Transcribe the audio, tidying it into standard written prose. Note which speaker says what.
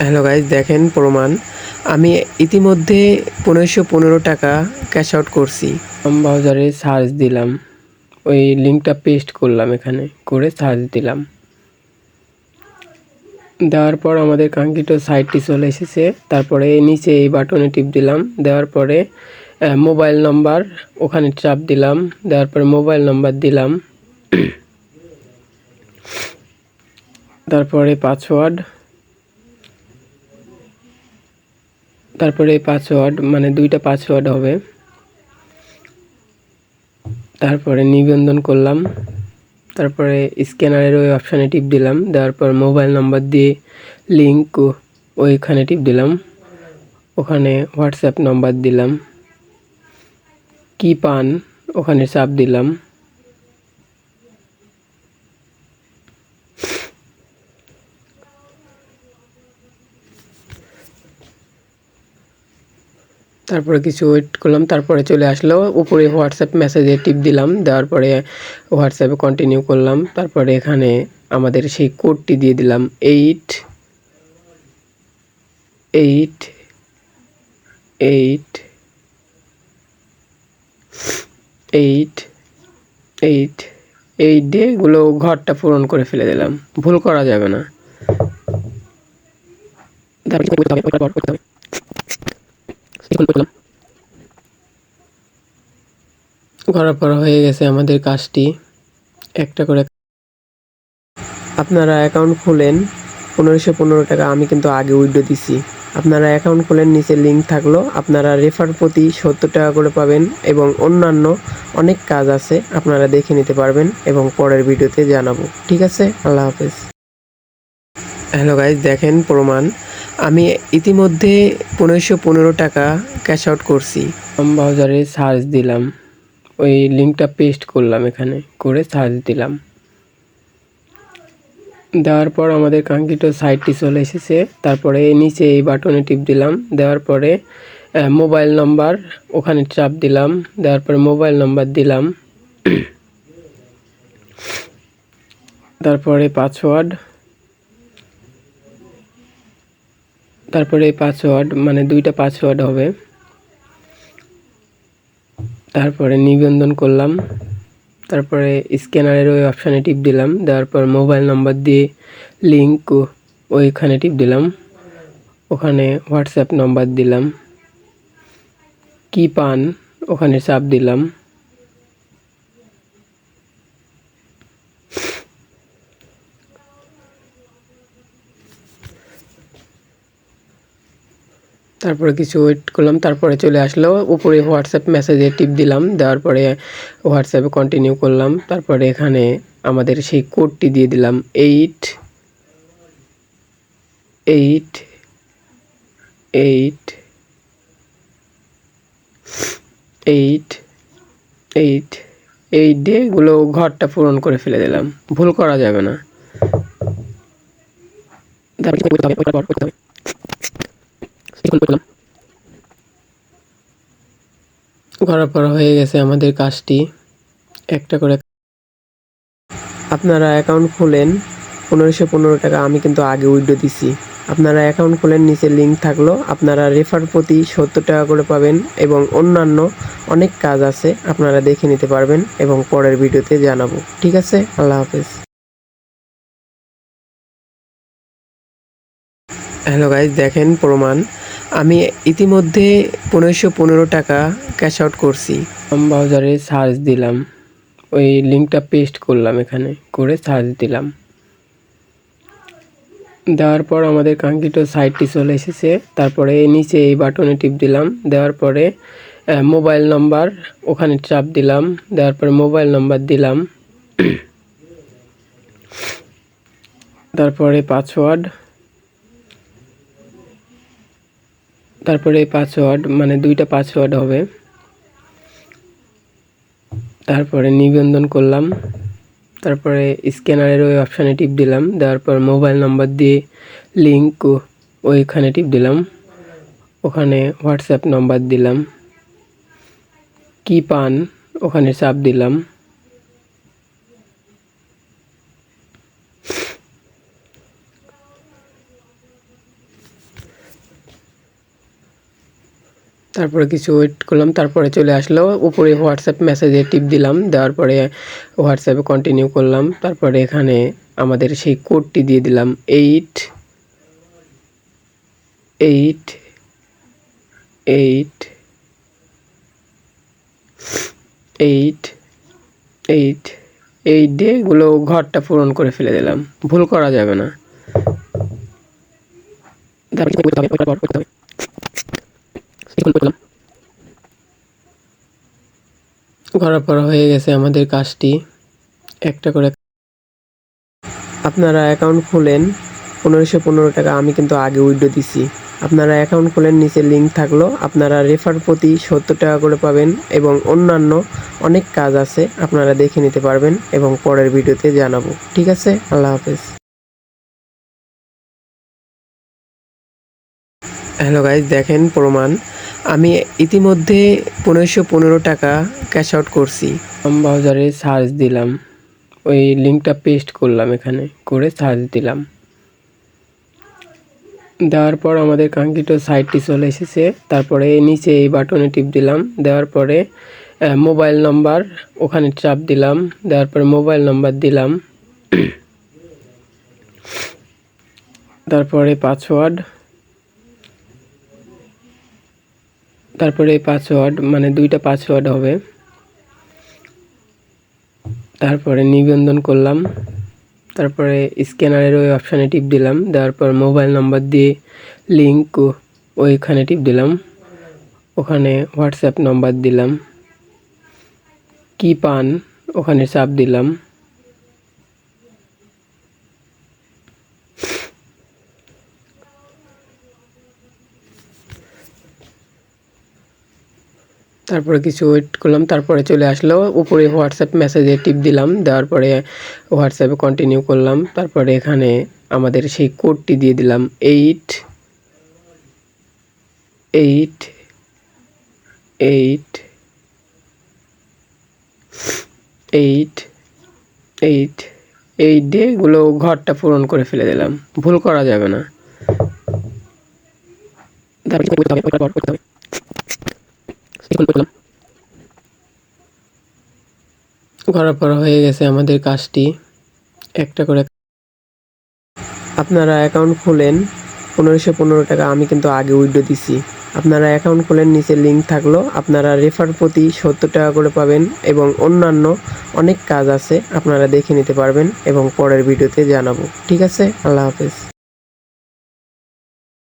Speaker 1: Hello guys, দেখেন প্রমাণ। আমি ইতিমধ্যে ১৫১৫ টাকা ক্যাশ আউট করছি। ব্রাউজারে সার্চ দিলাম, ওই লিঙ্কটা পেস্ট করলাম, এখানে করে সার্চ দিলাম। দেওয়ার পর আমাদের কাঙ্ক্ষিত সাইটটি চলে এসেছে। তারপরে নিচে এই বাটনে টিপ দিলাম। দেওয়ার পরে মোবাইল নাম্বার ওখানে চাপ দিলাম। দেওয়ার পরে মোবাইল নাম্বার দিলাম। তারপরে পাসওয়ার্ড, তারপরে পাসওয়ার্ড মানে দুইটা পাসওয়ার্ড হবে। তারপরে নিবন্ধন করলাম। তারপরে স্ক্যানারের ওই অপশানে টিপ দিলাম। দেওয়ার পর মোবাইল নাম্বার দিয়ে লিঙ্ক ওইখানে টিপ দিলাম। ওখানে হোয়াটসঅ্যাপ নাম্বার দিলাম। কি পান ওখানে চাপ দিলাম। তারপরে কিছু ওয়েট করলাম। তারপরে চলে আসলো। উপরে হোয়াটসঅ্যাপ মেসেজে টিপ দিলাম। দেওয়ার পরে হোয়াটসঅ্যাপে কন্টিনিউ করলাম। তারপরে এখানে আমাদের সেই কোডটি দিয়ে দিলাম, 8 8 8 8 8 8 দিয়ে এগুলো ঘরটা পূরণ করে ফেলে দিলাম। ভুল করা যাবে না। করার পর হয়ে গেছে আমাদের কাজটি। একটা করে আপনারা অ্যাকাউন্ট খুলেন। ১৫১৫ টাকা আমি কিন্তু আগে উইথড্র দিছি। আপনারা অ্যাকাউন্ট খুলেন, নিচে লিঙ্ক থাকলো। আপনারা রেফার প্রতি ৭০ টাকা করে পাবেন এবং অন্যান্য অনেক কাজ আছে, আপনারা দেখে নিতে পারবেন এবং পরের ভিডিওতে জানাবো। ঠিক আছে, আল্লাহ হাফেজ। হ্যালো গাইজ, দেখেন প্রমাণ। আমি ইতিমধ্যে ১৫১৫ টাকা ক্যাশ আউট করছি। ব্রাউজারে সার্চ দিলাম, ওই লিঙ্কটা পেস্ট করলাম, এখানে করে সার্চ দিলাম। দেওয়ার পর আমাদের কাঙ্ক্ষিত সাইটটি চলে এসেছে। তারপরে নিচে এই বাটনে টিপ দিলাম। দেওয়ার পরে মোবাইল নাম্বার ওখানে চাপ দিলাম। দেওয়ার পরে মোবাইল নাম্বার দিলাম। তারপরে পাসওয়ার্ড, তারপরে পাসওয়ার্ড মানে দুইটা পাসওয়ার্ড হবে। তারপরে নিবন্ধন করলাম। তারপরে স্ক্যানারের ওই অপশানে টিপ দিলাম। দেওয়ার পর মোবাইল নাম্বার দিয়ে লিঙ্ক ওইখানে টিপ দিলাম। ওখানে হোয়াটসঅ্যাপ নাম্বার দিলাম। কি পান ওখানে চাপ দিলাম। তারপরে কিছু ওয়েট করলাম। তারপরে চলে আসলো। উপরে হোয়াটসঅ্যাপ মেসেজে টিপ দিলাম। দেওয়ার পরে হোয়াটসঅ্যাপে কন্টিনিউ করলাম। তারপরে এখানে আমাদের সেই কোডটি দিয়ে দিলাম, 8 8 8 8 8 8 দিয়ে এগুলো ঘরটা পূরণ করে ফেলে দিলাম। ভুল করা যাবে না। করার পর হয়ে গেছে আমাদের কাজটি। একটা করে আপনারা অ্যাকাউন্ট খুলেন। ১৫১৫ টাকা আমি কিন্তু আগে উইথড্র দিছি। আপনারা অ্যাকাউন্ট খুলেন, নিচে লিঙ্ক থাকলো। আপনারা রেফার প্রতি ৭০ টাকা করে পাবেন এবং অন্যান্য অনেক কাজ আছে, আপনারা দেখে নিতে পারবেন এবং পরের ভিডিওতে জানাবো। ঠিক আছে, আল্লাহ হাফেজ। হ্যালো গাইজ, দেখেন প্রমাণ। আমি ইতিমধ্যে ১৫১৫ টাকা ক্যাশ আউট করছি। ব্রাউজারে সার্চ দিলাম, ওই লিঙ্কটা পেস্ট করলাম, এখানে করে সার্চ দিলাম। দেওয়ার পর আমাদের কাঙ্ক্ষিত সাইটটি চলে এসেছে। তারপরে নিচে এই বাটনে টিপ দিলাম। দেওয়ার পরে মোবাইল নাম্বার ওখানে চাপ দিলাম। দেওয়ার পরে মোবাইল নাম্বার দিলাম। তারপরে পাসওয়ার্ড, তারপরে পাসওয়ার্ড মানে দুইটা পাসওয়ার্ড হবে। তারপরে নিবন্ধন করলাম। তারপরে স্ক্যানারের ওই অপশানে টিপ দিলাম। দেওয়ার পর মোবাইল নাম্বার দিয়ে লিঙ্ক ওইখানে টিপ দিলাম। ওখানে হোয়াটসঅ্যাপ নাম্বার দিলাম। কি পান ওখানে চাপ দিলাম। তারপরে কিছু ওয়েট করলাম, তারপরে চলে আসলো। উপরে হোয়াটসঅ্যাপ মেসেজে টিপ দিলাম, দেওয়ার পরে হোয়াটসঅ্যাপে কন্টিনিউ করলাম। তারপরে এখানে আমাদের সেই কোডটি দিয়ে দিলাম, 8 8 8 8 8 8 দিয়ে এগুলো ঘরটা পূরণ করে ফেলে দিলাম। ভুল করা যাবে না। করার পর হয়ে গেছে আমাদের কাজটি। একটা করে আপনারা অ্যাকাউন্ট খোলেন, 1515 টাকা আমি কিন্তু আগে উইথড্র দিছি। আপনারা অ্যাকাউন্ট খোলেন, নিচে লিঙ্ক থাকলো। আপনারা রেফার প্রতি 70 টাকা করে পাবেন এবং অন্যান্য অনেক কাজ আছে, আপনারা দেখে নিতে পারবেন এবং পরের ভিডিওতে জানাবো। ঠিক আছে, আল্লাহ হাফেজ। হ্যালো গাইজ, দেখেন প্রমাণ। আমি ইতিমধ্যে 1515 টাকা ক্যাশ আউট করছি। ব্রাউজারে সার্চ দিলাম, ওই লিঙ্কটা পেস্ট করলাম, এখানে করে সার্চ দিলাম। দেওয়ার পর আমাদের কাঙ্ক্ষিত সাইটটি চলে এসেছে। তারপরে নিচে এই বাটনে টিপ দিলাম, দেওয়ার পরে মোবাইল নাম্বার ওখানে চাপ দিলাম, দেওয়ার পরে মোবাইল নাম্বার দিলাম। তারপরে পাসওয়ার্ড, তারপরে পাসওয়ার্ড মানে 2টা পাসওয়ার্ড হবে। তারপরে নিবন্ধন করলাম, তারপরে স্ক্যানারের ওই অপশানে টিপ দিলাম, দেওয়ার পর মোবাইল নাম্বার দিয়ে লিঙ্ক ওইখানে টিপ দিলাম, ওখানে হোয়াটসঅ্যাপ নাম্বার দিলাম, কি পান ওখানে চাপ দিলাম। তারপরে কিছু ওয়েট করলাম, তারপরে চলে আসলো। উপরে হোয়াটসঅ্যাপ মেসেজে টিপ দিলাম, দেওয়ার পরে হোয়াটসঅ্যাপে কন্টিনিউ করলাম। তারপরে এখানে আমাদের সেই কোডটি দিয়ে দিলাম, 8 8 8 8 8 8 দিয়ে এগুলো ঘরটা পূরণ করে ফেলে দিলাম। ভুল করা যাবে না। করার পর হয়ে গেছে আমাদের কাজটি। একটা করে আপনারা অ্যাকাউন্ট খোলেন, 1515 টাকা আমি কিন্তু আগে উইথড্র দিছি। আপনারা অ্যাকাউন্ট খোলেন, নিচে লিঙ্ক থাকলো। আপনারা রেফার প্রতি 70 টাকা করে পাবেন এবং অন্যান্য অনেক কাজ আছে, আপনারা দেখে নিতে পারবেন এবং পরের ভিডিওতে জানাবো। ঠিক আছে, আল্লাহ হাফেজ।